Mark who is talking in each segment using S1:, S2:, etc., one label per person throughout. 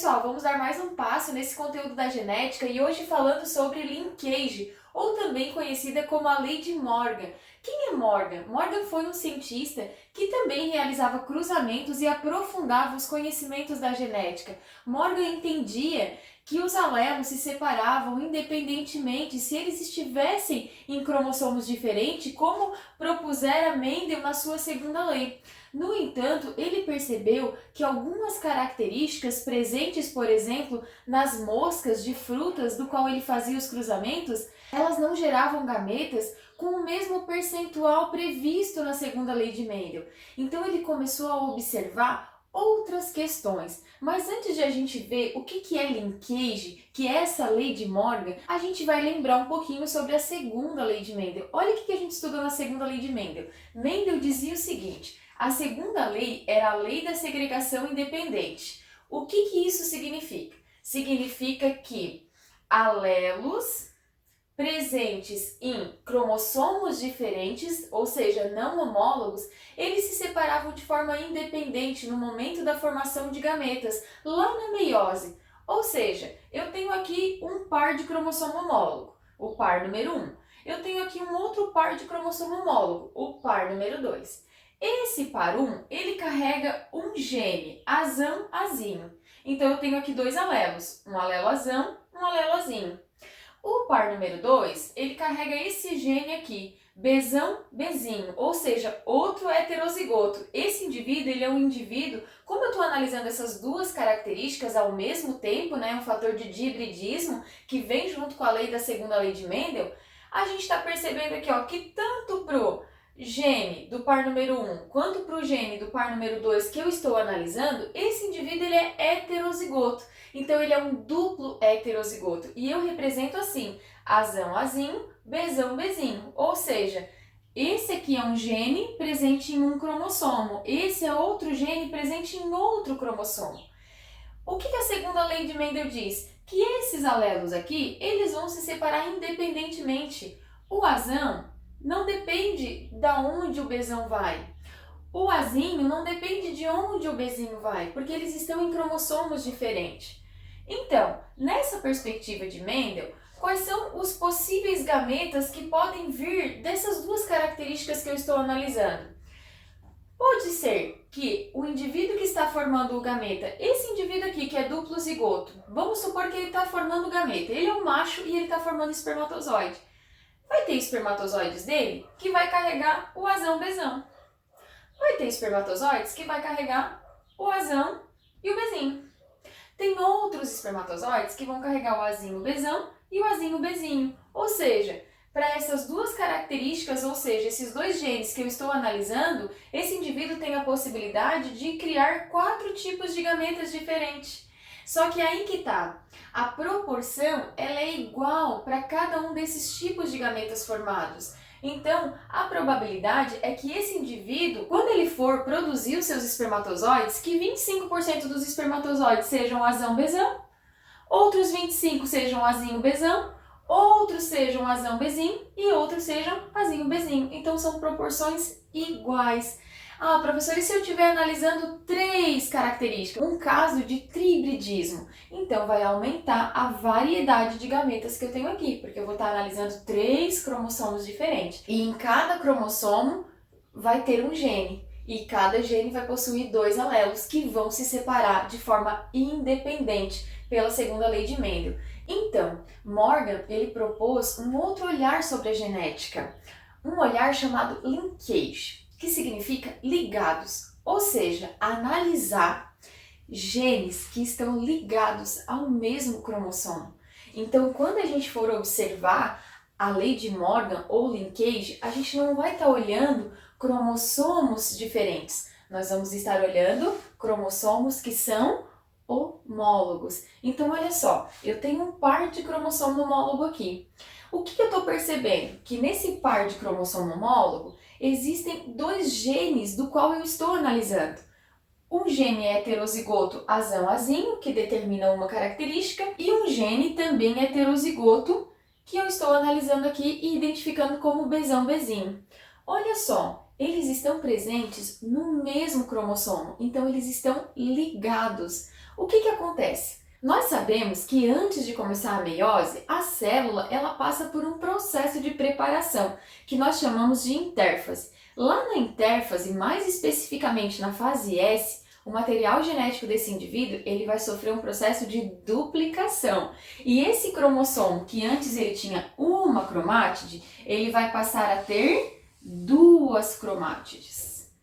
S1: pessoal, vamos dar mais um passo nesse conteúdo da genética e hoje falando sobre linkage, ou também conhecida como a Lei de Morgan. Quem é Morgan? Morgan foi um cientista que também realizava cruzamentos e aprofundava os conhecimentos da genética. Morgan entendia que os alelos se separavam independentemente se eles estivessem em cromossomos diferentes, como propusera Mendel na sua segunda lei. No entanto, ele percebeu que algumas características presentes, por exemplo, nas moscas de frutas do qual ele fazia os cruzamentos, elas não geravam gametas com o mesmo percentual previsto na segunda lei de Mendel. Então ele começou a observar outras questões. Mas antes de a gente ver o que é linkage, que é essa lei de Morgan, a gente vai lembrar um pouquinho sobre a segunda lei de Mendel. Olha o que a gente estudou na segunda lei de Mendel. Mendel dizia o seguinte: a segunda lei era a lei da segregação independente. O que isso significa? Significa que alelos presentes em cromossomos diferentes, ou seja, não homólogos, eles se separavam de forma independente no momento da formação de gametas, lá na meiose. Ou seja, eu tenho aqui um par de cromossomo homólogo, o par número 1. Eu tenho aqui um outro par de cromossomo homólogo, o par número 2. Esse par 1, ele carrega um gene, azão, azinho. Então eu tenho aqui dois alelos, um alelo azão, um alelo azinho. O par número 2, ele carrega esse gene aqui, Bzão, Bzinho, ou seja, outro heterozigoto. Esse indivíduo, ele é um indivíduo, como eu estou analisando essas duas características ao mesmo tempo, né, um fator de dihibridismo que vem junto com a lei da segunda lei de Mendel, a gente está percebendo aqui ó, que tanto pro gene do par número 1 quanto para o gene do par número 2 que eu estou analisando, esse indivíduo ele é heterozigoto. Então ele é um duplo heterozigoto. E eu represento assim, azão, azinho, Bzão, Bzinho. Ou seja, esse aqui é um gene presente em um cromossomo. Esse é outro gene presente em outro cromossomo. O que a segunda lei de Mendel diz? Que esses alelos aqui, eles vão se separar independentemente. O azão não depende de onde o Bzão vai. O azinho não depende de onde o Bzinho vai, porque eles estão em cromossomos diferentes. Então, nessa perspectiva de Mendel, quais são os possíveis gametas que podem vir dessas duas características que eu estou analisando? Pode ser que o indivíduo que está formando o gameta, esse indivíduo aqui que é duplo zigoto, vamos supor que ele está formando o gameta, ele é um macho e ele está formando espermatozoide. Vai ter espermatozoides dele que vai carregar o azão Bzão. Vai ter espermatozoides que vai carregar o azão e o Bzinho. Tem outros espermatozoides que vão carregar o azinho Bzão e o azinho Bzinho. Ou seja, para essas duas características, ou seja, esses dois genes que eu estou analisando, esse indivíduo tem a possibilidade de criar 4 tipos de gametas diferentes. Só que aí que tá, a proporção ela é igual para cada um desses tipos de gametas formados. Então, a probabilidade é que esse indivíduo, quando ele for produzir os seus espermatozoides, que 25% dos espermatozoides sejam azão Bzão, outros 25% sejam azinho Bzão, outros sejam azão Bzinho e outros sejam azinho Bzinho. Então, são proporções iguais. Ah, professor, e se eu estiver analisando 3 características? Um caso de trihibridismo. Então, vai aumentar a variedade de gametas que eu tenho aqui, porque eu vou estar analisando 3 cromossomos diferentes. E em cada cromossomo vai ter um gene. E cada gene vai possuir 2 alelos que vão se separar de forma independente pela segunda lei de Mendel. Então, Morgan ele propôs um outro olhar sobre a genética, um olhar chamado linkage, que significa ligados, ou seja, analisar genes que estão ligados ao mesmo cromossomo. Então, quando a gente for observar a lei de Morgan ou linkage, a gente não vai estar olhando cromossomos diferentes, nós vamos estar olhando cromossomos que são homólogos. Então, olha só, eu tenho um par de cromossomo homólogo aqui. O que eu estou percebendo? Que nesse par de cromossomo homólogo, existem 2 genes do qual eu estou analisando. Um gene heterozigoto azão-azinho, que determina uma característica, e um gene também heterozigoto, que eu estou analisando aqui e identificando como Bzão-Bzinho. Olha só, eles estão presentes no mesmo cromossomo, então eles estão ligados. O que acontece? Nós sabemos que antes de começar a meiose, a célula ela passa por um processo de preparação, que nós chamamos de intérfase. Lá na intérfase, mais especificamente na fase S, o material genético desse indivíduo ele vai sofrer um processo de duplicação. E esse cromossomo, que antes ele tinha uma cromátide, ele vai passar a ter duas cromátides.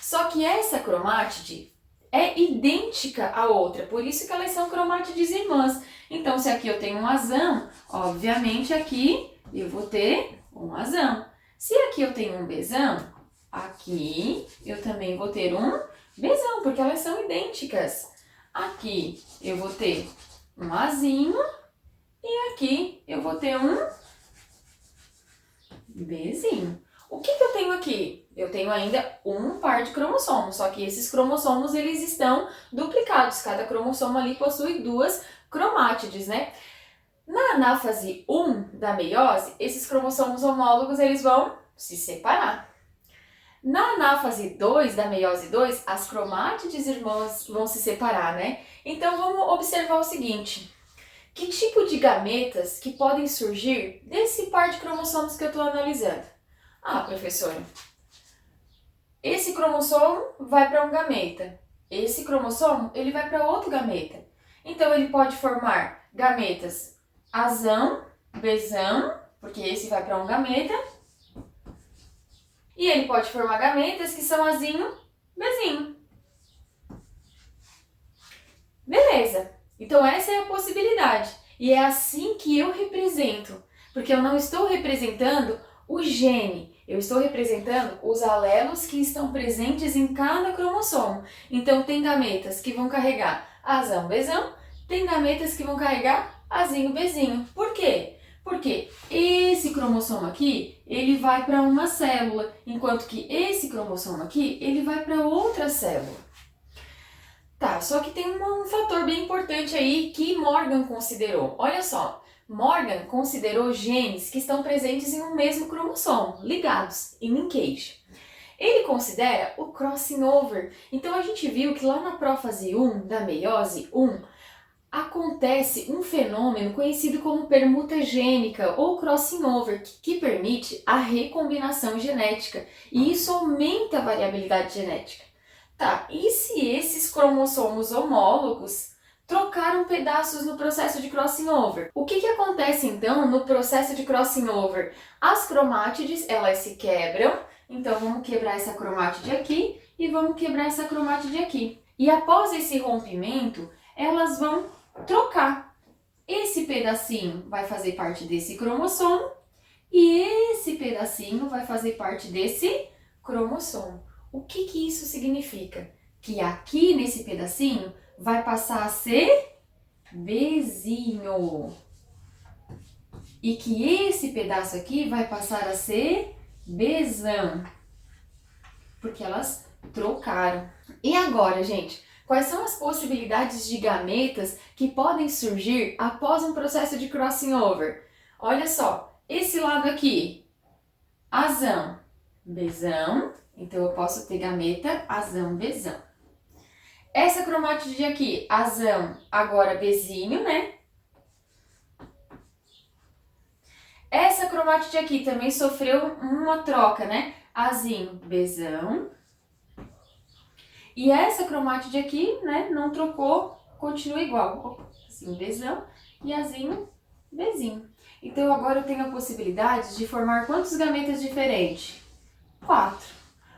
S1: Só que essa cromátide é idêntica à outra, por isso que elas são cromátides irmãs. Então, se aqui eu tenho um azão, obviamente aqui eu vou ter um azão. Se aqui eu tenho um Bzão, aqui eu também vou ter um Bzão, porque elas são idênticas. Aqui eu vou ter um Azinho e aqui eu vou ter um Bzinho. O que eu tenho aqui? Eu tenho ainda um par de cromossomos, só que esses cromossomos eles estão duplicados. Cada cromossomo ali possui duas cromátides, né? Na anáfase 1 da meiose, esses cromossomos homólogos eles vão se separar. Na anáfase 2 da meiose 2, as cromátides irmãs vão se separar, né? Então vamos observar o seguinte: que tipo de gametas que podem surgir desse par de cromossomos que eu estou analisando? Ah, professora, esse cromossomo vai para um gameta, esse cromossomo ele vai para outro gameta. Então ele pode formar gametas Azão, Bzão, porque esse vai para um gameta. E ele pode formar gametas que são Azinho, Bzinho. Beleza, então essa é a possibilidade. E é assim que eu represento, porque eu não estou representando o gene, eu estou representando os alelos que estão presentes em cada cromossomo. Então tem gametas que vão carregar Azão, Bzão, tem gametas que vão carregar Azinho, Bzinho. Por quê? Porque esse cromossomo aqui, ele vai para uma célula, enquanto que esse cromossomo aqui, ele vai para outra célula. Tá, só que tem um fator bem importante aí que Morgan considerou. Olha só, Morgan considerou genes que estão presentes em um mesmo cromossomo, ligados, em linkage. Ele considera o crossing over. Então a gente viu que lá na prófase 1 da meiose 1, acontece um fenômeno conhecido como permuta gênica ou crossing over, que permite a recombinação genética e isso aumenta a variabilidade genética. Tá, e se esses cromossomos homólogos trocaram pedaços no processo de crossing over? O que acontece então no processo de crossing over? As cromátides, elas se quebram, então vamos quebrar essa cromátide aqui e vamos quebrar essa cromátide aqui. E após esse rompimento, elas vão trocar. Esse pedacinho vai fazer parte desse cromossomo e esse pedacinho vai fazer parte desse cromossomo. O que isso significa? Que aqui nesse pedacinho vai passar a ser Bzinho e que esse pedaço aqui vai passar a ser Bzão, porque elas trocaram. E agora, gente? Quais são as possibilidades de gametas que podem surgir após um processo de crossing over? Olha só, esse lado aqui, Azão, Bzão, então eu posso ter gameta Azão, Bzão. Essa cromátide aqui, Azão, agora Bzinho, né? Essa cromátide aqui também sofreu uma troca, né? Azinho, Bzão. E essa cromátide aqui, né, não trocou, continua igual. Azinho, Bzão e Azinho, Bzinho. Então agora eu tenho a possibilidade de formar quantos gametas diferentes? 4.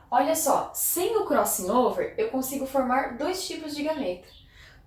S1: Olha só, sem o crossing over, eu consigo formar 2 tipos de gameta.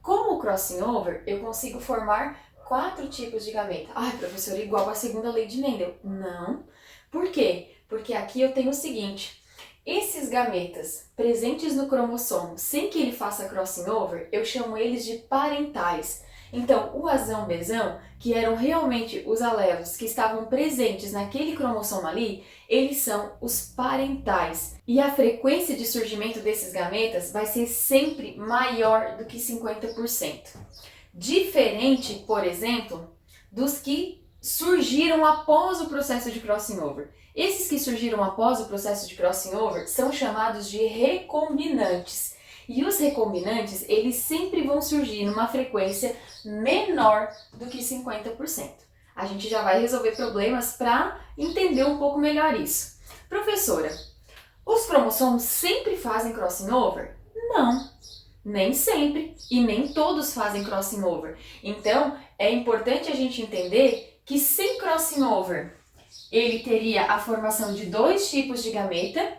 S1: Com o crossing over, eu consigo formar 4 tipos de gameta. Ai, professora, igual a segunda lei de Mendel. Não. Por quê? Porque aqui eu tenho o seguinte: esses gametas presentes no cromossomo, sem que ele faça crossing over, eu chamo eles de parentais. Então, o Azão, Bzão, que eram realmente os alelos que estavam presentes naquele cromossomo ali, eles são os parentais. E a frequência de surgimento desses gametas vai ser sempre maior do que 50%. Diferente, por exemplo, dos que surgiram após o processo de crossing over. Esses que surgiram após o processo de crossing over são chamados de recombinantes. E os recombinantes, eles sempre vão surgir numa frequência menor do que 50%. A gente já vai resolver problemas para entender um pouco melhor isso. Professora, os cromossomos sempre fazem crossing over? Não, nem sempre e nem todos fazem crossing over. Então, é importante a gente entender que sem crossing over, ele teria a formação de 2 tipos de gameta,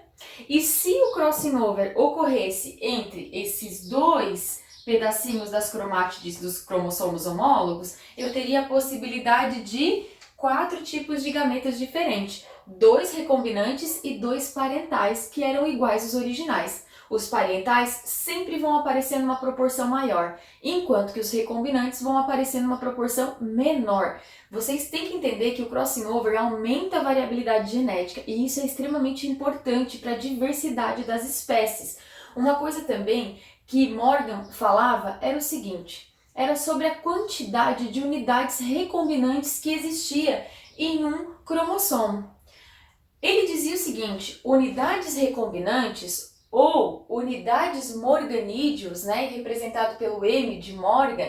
S1: e se o crossing over ocorresse entre esses 2 pedacinhos das cromátides dos cromossomos homólogos, eu teria a possibilidade de 4 tipos de gametas diferentes, 2 recombinantes e 2 parentais, que eram iguais aos originais. Os parentais sempre vão aparecer numa proporção maior, enquanto que os recombinantes vão aparecer numa proporção menor. Vocês têm que entender que o crossing over aumenta a variabilidade genética e isso é extremamente importante para a diversidade das espécies. Uma coisa também que Morgan falava era o seguinte, era sobre a quantidade de unidades recombinantes que existia em um cromossomo. Ele dizia o seguinte, unidades recombinantes ou unidades morganídeos, representado pelo M de Morgan,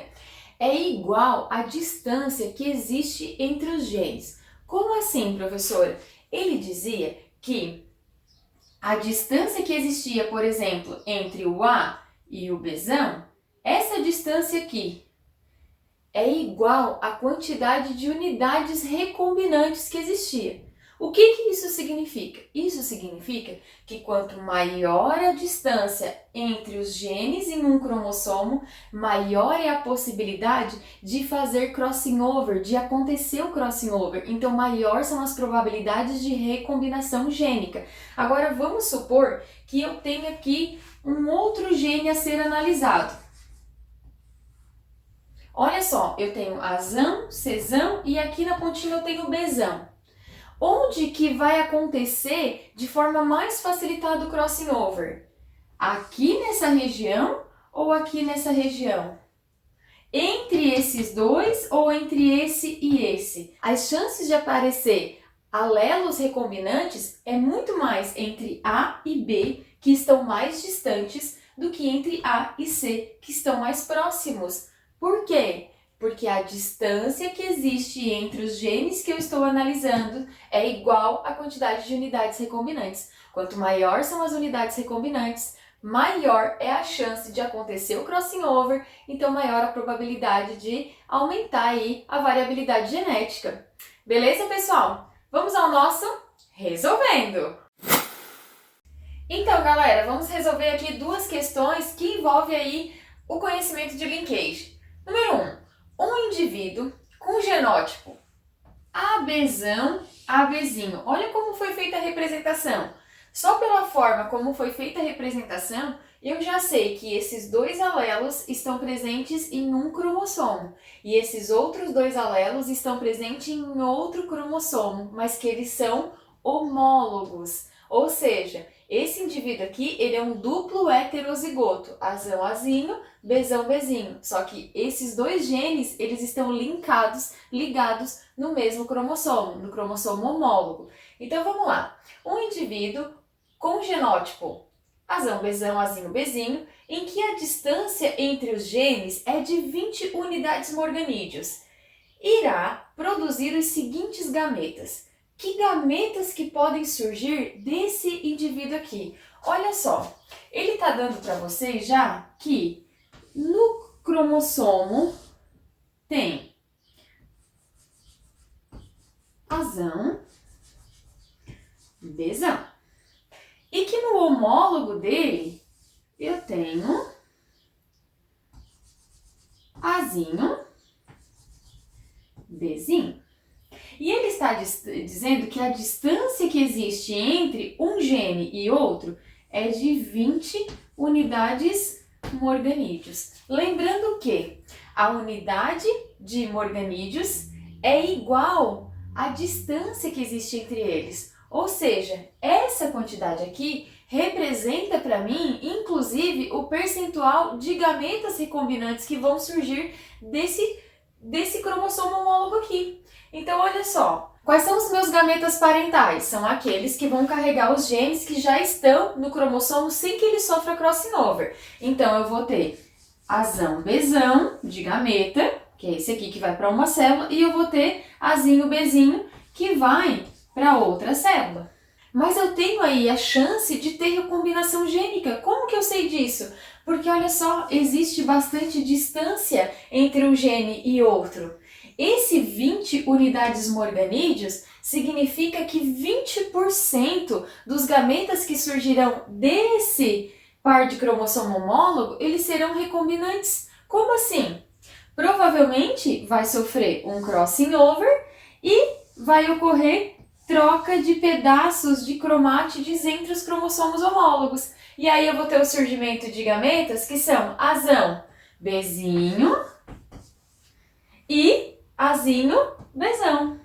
S1: é igual à distância que existe entre os genes. Como assim, professora? Ele dizia que a distância que existia, por exemplo, entre o A e o Bzão, essa distância aqui é igual à quantidade de unidades recombinantes que existia. O que isso significa? Isso significa que quanto maior a distância entre os genes em um cromossomo, maior é a possibilidade de fazer crossing over, de acontecer o crossing over. Então, maior são as probabilidades de recombinação gênica. Agora, vamos supor que eu tenha aqui um outro gene a ser analisado. Olha só, eu tenho Azão, Czão e aqui na pontinha eu tenho Bzão. Onde que vai acontecer de forma mais facilitada o crossing over? Aqui nessa região ou aqui nessa região? Entre esses dois ou entre esse e esse? As chances de aparecer alelos recombinantes é muito mais entre A e B, que estão mais distantes, do que entre A e C, que estão mais próximos. Por quê? Porque a distância que existe entre os genes que eu estou analisando é igual à quantidade de unidades recombinantes. Quanto maior são as unidades recombinantes, maior é a chance de acontecer o crossing over, então maior a probabilidade de aumentar aí a variabilidade genética. Beleza, pessoal? Vamos ao nosso Resolvendo! Então, galera, vamos resolver aqui 2 questões que envolvem aí o conhecimento de linkage. Número 1. Um indivíduo com genótipo ABzão, ABzinho. Olha como foi feita a representação. Só pela forma como foi feita a representação, eu já sei que esses 2 alelos estão presentes em um cromossomo. E esses outros 2 alelos estão presentes em outro cromossomo, mas que eles são homólogos. Ou seja, esse indivíduo aqui, ele é um duplo heterozigoto, Azão, Azinho, Bzão, Bzinho. Só que esses 2 genes, eles estão ligados no mesmo cromossomo, no cromossomo homólogo. Então vamos lá. Um indivíduo com genótipo Azão, Bzão, Azinho, Bzinho, em que a distância entre os genes é de 20 unidades morganídeos, irá produzir os seguintes gametas. Que gametas que podem surgir desse indivíduo aqui? Olha só, ele está dando para vocês já que no cromossomo tem Azão, Bzão. E que no homólogo dele eu tenho Azinho, Bzinho. E ele está dizendo que a distância que existe entre um gene e outro é de 20 unidades morganídeos. Lembrando que a unidade de morganídeos é igual à distância que existe entre eles. Ou seja, essa quantidade aqui representa para mim, inclusive, o percentual de gametas recombinantes que vão surgir desse cromossomo homólogo aqui. Então, olha só. Quais são os meus gametas parentais? São aqueles que vão carregar os genes que já estão no cromossomo sem que ele sofra crossing over. Então, eu vou ter azão, bezão de gameta, que é esse aqui que vai para uma célula, e eu vou ter azinho, bezinho, que vai para outra célula. Mas eu tenho aí a chance de ter recombinação gênica. Como que eu sei disso? Porque olha só, existe bastante distância entre um gene e outro. Esse 20 unidades morganídeos significa que 20% dos gametas que surgirão desse par de cromossomo homólogo, eles serão recombinantes. Como assim? Provavelmente vai sofrer um crossing over e vai ocorrer troca de pedaços de cromátides entre os cromossomos homólogos. E aí eu vou ter o surgimento de gametas que são azão, bezinho e azinho, bezão.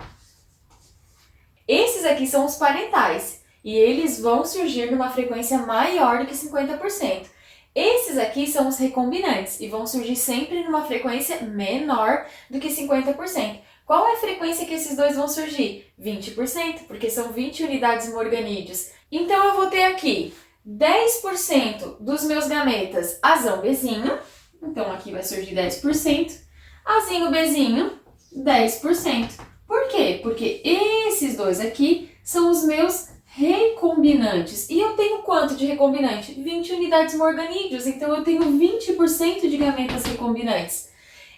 S1: Esses aqui são os parentais e eles vão surgir numa frequência maior do que 50%. Esses aqui são os recombinantes e vão surgir sempre numa frequência menor do que 50%. Qual é a frequência que esses dois vão surgir? 20%, porque são 20 unidades morganídeos. Então eu vou ter aqui 10% dos meus gametas azão, bezinho. Então aqui vai surgir 10%. Azinho, bezinho, 10%. Por quê? Porque esses dois aqui são os meus recombinantes. E eu tenho quanto de recombinante? 20 unidades morganídeos. Então eu tenho 20% de gametas recombinantes.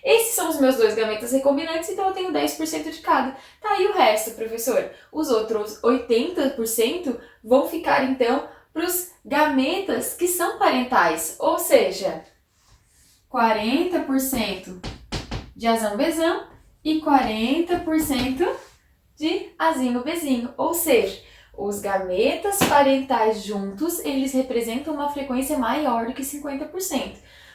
S1: Esses são os meus dois gametas recombinantes, então eu tenho 10% de cada. Tá aí o resto, professor. Os outros 80% vão ficar, então, para os gametas que são parentais. Ou seja, 40% de azão, bezão e 40% de azinho, bezinho. Ou seja, os gametas parentais juntos, eles representam uma frequência maior do que 50%.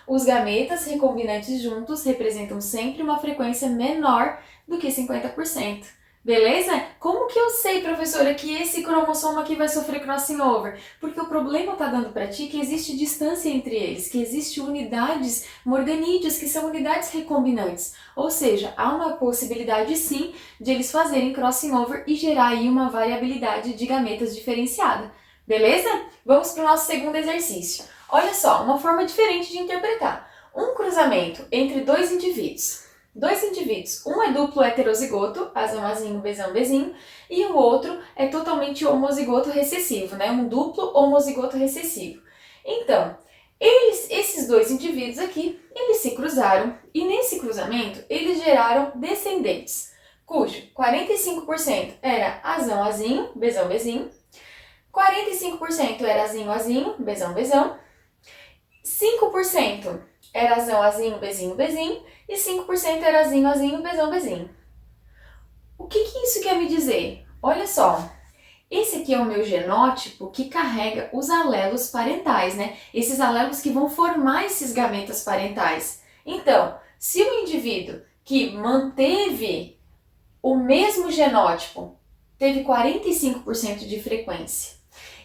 S1: Os gametas recombinantes juntos representam sempre uma frequência menor do que 50%. Beleza? Como que eu sei, professora, que esse cromossomo aqui vai sofrer crossing over? Porque o problema está dando para ti que existe distância entre eles, que existe unidades morganídeas, que são unidades recombinantes. Ou seja, há uma possibilidade sim de eles fazerem crossing over e gerar aí uma variabilidade de gametas diferenciada. Beleza? Vamos para o nosso segundo exercício. Olha só, uma forma diferente de interpretar. Um cruzamento entre dois indivíduos. Um é duplo heterozigoto, azão, azinho, bezão, bezinho, e o outro é totalmente homozigoto recessivo, né? Um duplo homozigoto recessivo. Então, esses dois indivíduos aqui, eles se cruzaram e nesse cruzamento eles geraram descendentes, cujo 45% era azão, azinho, bezão, bezinho, 45% era azinho, azinho, bezão, bezão, 5% era azão, azinho, bezinho, bezinho e 5% era azinho, azinho, bezão, bezinho. O que isso quer me dizer? Olha só, esse aqui é o meu genótipo que carrega os alelos parentais, né? Esses alelos que vão formar esses gametas parentais. Então, se o indivíduo que manteve o mesmo genótipo teve 45% de frequência,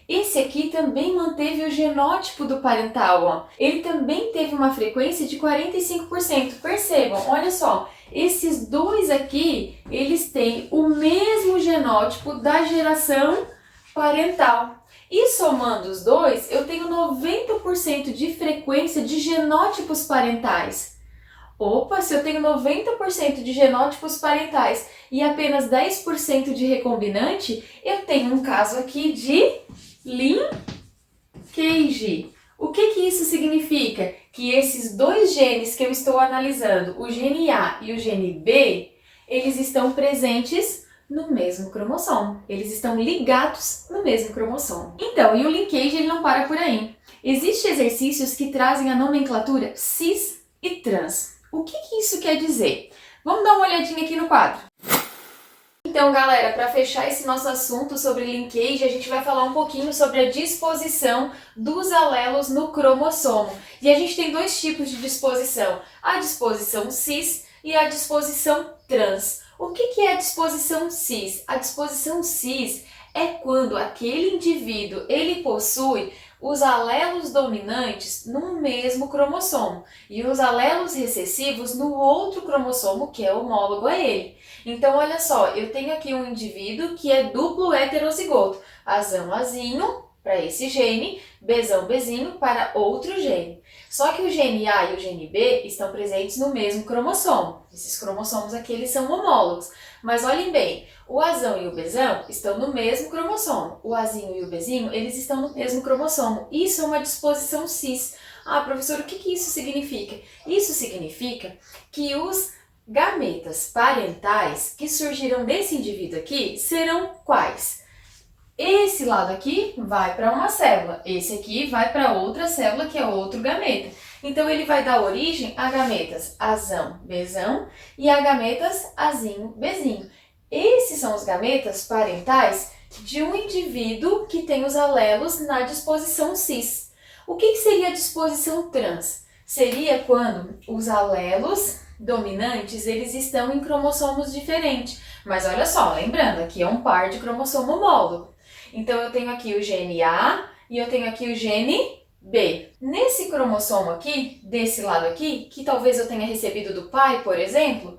S1: esse aqui também manteve o genótipo do parental, ó. Ele também teve uma frequência de 45%. Percebam, olha só, esses dois aqui, eles têm o mesmo genótipo da geração parental. E somando os dois, eu tenho 90% de frequência de genótipos parentais. Opa, se eu tenho 90% de genótipos parentais e apenas 10% de recombinante, eu tenho um caso aqui de linkage. O que isso significa? Que esses dois genes que eu estou analisando, o gene A e o gene B, eles estão presentes no mesmo cromossomo. Eles estão ligados no mesmo cromossomo. Então, e o linkage ele não para por aí. Existem exercícios que trazem a nomenclatura cis e trans. O que isso quer dizer? Vamos dar uma olhadinha aqui no quadro. Então, galera, para fechar esse nosso assunto sobre linkage, a gente vai falar um pouquinho sobre a disposição dos alelos no cromossomo. E a gente tem dois tipos de disposição, a disposição cis e a disposição trans. O que é a disposição cis? A disposição cis é quando aquele indivíduo ele possui os alelos dominantes no mesmo cromossomo e os alelos recessivos no outro cromossomo que é homólogo a ele. Então, olha só, eu tenho aqui um indivíduo que é duplo heterozigoto. Azão, azinho para esse gene, Bzão, Bzinho para outro gene. Só que o gene A e o gene B estão presentes no mesmo cromossomo. Esses cromossomos aqui, eles são homólogos. Mas olhem bem, o Azão e o Bzão estão no mesmo cromossomo. O Azinho e o Bzinho, eles estão no mesmo cromossomo. Isso é uma disposição cis. Ah, professor, o que isso significa? Isso significa que os gametas parentais que surgirão desse indivíduo aqui serão quais? Esse lado aqui vai para uma célula, esse aqui vai para outra célula que é outro gameta. Então ele vai dar origem a gametas Azão, Bzão e a gametas Azinho, Bzinho. Esses são os gametas parentais de um indivíduo que tem os alelos na disposição cis. O que seria a disposição trans? Seria quando os alelos dominantes, eles estão em cromossomos diferentes. Mas olha só, lembrando, aqui é um par de cromossomo homólogo. Então eu tenho aqui o gene A e eu tenho aqui o gene B. Nesse cromossomo aqui, desse lado aqui, que talvez eu tenha recebido do pai, por exemplo,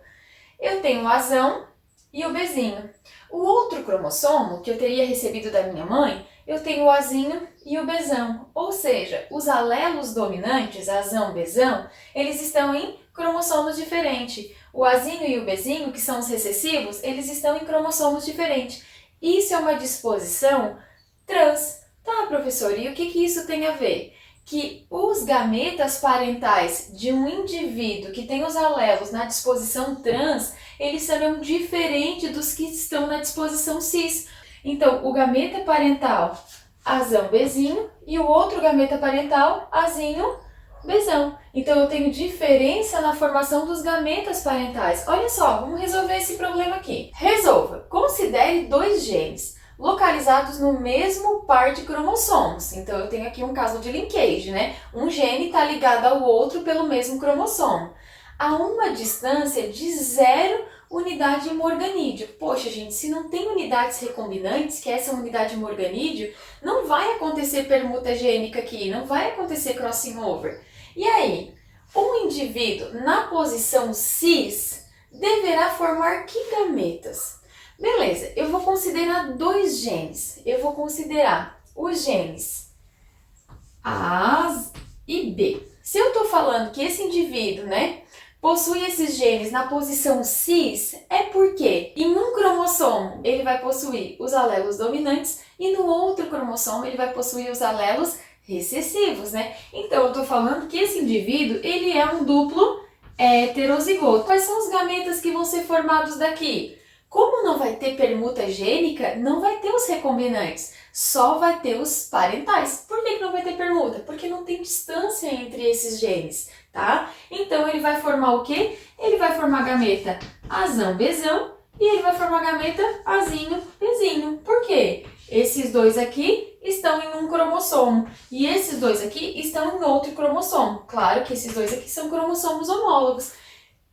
S1: eu tenho o Azão e o Bzinho. O outro cromossomo que eu teria recebido da minha mãe, eu tenho o Azinho e o Bzão. Ou seja, os alelos dominantes, Azão, Bzão, eles estão em cromossomos diferentes. O Azinho e o Bzinho, que são os recessivos, eles estão em cromossomos diferentes. Isso é uma disposição trans. Tá, professor, e o que isso tem a ver? Que os gametas parentais de um indivíduo que tem os alelos na disposição trans, eles serão diferentes dos que estão na disposição cis. Então, o gameta parental Azão, Bzinho e o outro gameta parental Azinho, Bzão. Então, eu tenho diferença na formação dos gametas parentais. Olha só, vamos resolver esse problema aqui. Resolva. Considere dois genes localizados no mesmo par de cromossomos. Então, eu tenho aqui um caso de linkage, né? Um gene está ligado ao outro pelo mesmo cromossomo. A uma distância de 0 unidade morganídeo. Poxa, gente, se não tem unidades recombinantes, que é essa unidade morganídeo, não vai acontecer permuta gênica aqui, não vai acontecer crossing over. E aí, um indivíduo na posição cis deverá formar que gametas? Beleza, eu vou considerar dois genes. Eu vou considerar os genes A e B. Se eu estou falando que esse indivíduo, né, possui esses genes na posição cis, é porque em um cromossomo ele vai possuir os alelos dominantes e no outro cromossomo ele vai possuir os alelos recessivos, né? Então eu estou falando que esse indivíduo, ele é um duplo heterozigoto. Quais são os gametas que vão ser formados daqui? Como não vai ter permuta gênica, não vai ter os recombinantes, só vai ter os parentais. Por que não vai ter permuta? Porque não tem distância entre esses genes, tá? Então ele vai formar o quê? Ele vai formar gameta Azão, Bzão e ele vai formar gameta Azinho, Bzinho. Por quê? Esses dois aqui estão em um cromossomo e esses dois aqui estão em outro cromossomo. Claro que esses dois aqui são cromossomos homólogos.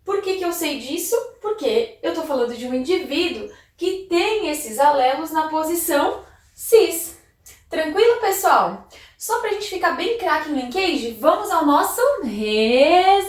S1: Por que eu sei disso? Porque eu estou falando de um indivíduo que tem esses alelos na posição cis. Tranquilo, pessoal? Só para a gente ficar bem craque em linkage, vamos ao nosso resumindo!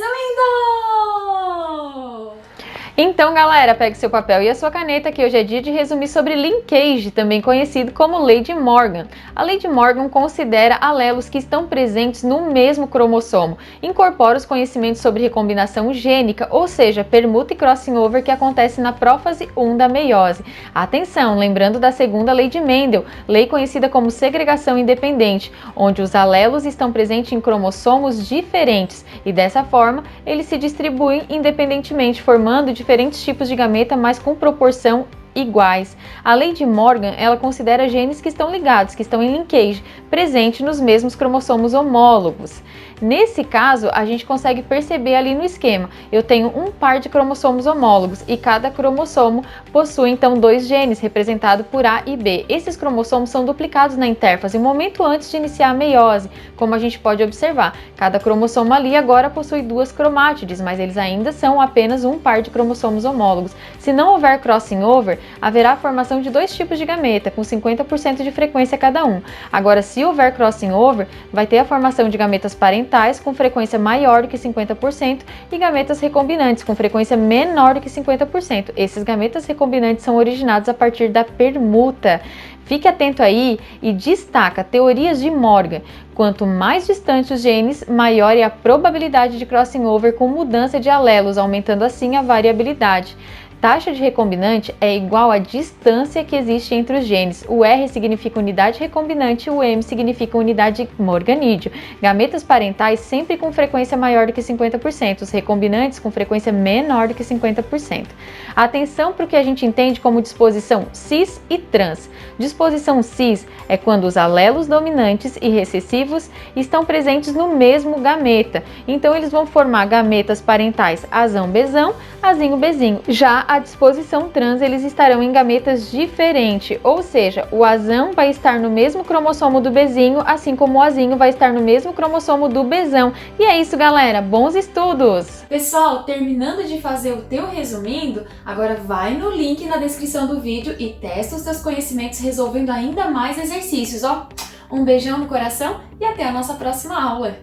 S2: Então, galera, pegue seu papel e a sua caneta, que hoje é dia de resumir sobre linkage, também conhecido como Lei de Morgan. A Lei de Morgan considera alelos que estão presentes no mesmo cromossomo, incorpora os conhecimentos sobre recombinação gênica, ou seja, permuta e crossing over que acontece na prófase 1 da meiose. Atenção, lembrando da segunda lei de Mendel, lei conhecida como segregação independente, onde os alelos estão presentes em cromossomos diferentes e dessa forma eles se distribuem independentemente, formando diferentes tipos de gameta, mas com proporção iguais. A lei de Morgan, ela considera genes que estão ligados, que estão em linkage, presente nos mesmos cromossomos homólogos. Nesse caso, a gente consegue perceber ali no esquema. Eu tenho um par de cromossomos homólogos e cada cromossomo possui então dois genes, representados por A e B. Esses cromossomos são duplicados na intérfase, um momento antes de iniciar a meiose, como a gente pode observar. Cada cromossomo ali agora possui duas cromátides, mas eles ainda são apenas um par de cromossomos homólogos. Se não houver crossing over, haverá a formação de dois tipos de gameta, com 50% de frequência cada um. Agora, se houver crossing over, vai ter a formação de gametas parentais com frequência maior do que 50% e gametas recombinantes com frequência menor do que 50%. Esses gametas recombinantes são originados a partir da permuta. Fique atento aí e destaca teorias de Morgan. Quanto mais distantes os genes, maior é a probabilidade de crossing over com mudança de alelos, aumentando assim a variabilidade. Taxa de recombinante é igual à distância que existe entre os genes. O R significa unidade recombinante e o M significa unidade morganídeo. Gametas parentais sempre com frequência maior do que 50%, os recombinantes com frequência menor do que 50%. Atenção para o que a gente entende como disposição cis e trans. Disposição cis é quando os alelos dominantes e recessivos estão presentes no mesmo gameta. Então eles vão formar gametas parentais azão-bezão, azinho-bezinho. Já a disposição trans, eles estarão em gametas diferentes, ou seja, o azão vai estar no mesmo cromossomo do bezinho, assim como o azinho vai estar no mesmo cromossomo do bezão. E é isso, galera, bons estudos!
S1: Pessoal, terminando de fazer o teu resumindo, agora vai no link na descrição do vídeo e testa os teus conhecimentos resolvendo ainda mais exercícios, ó! Um beijão no coração e até a nossa próxima aula!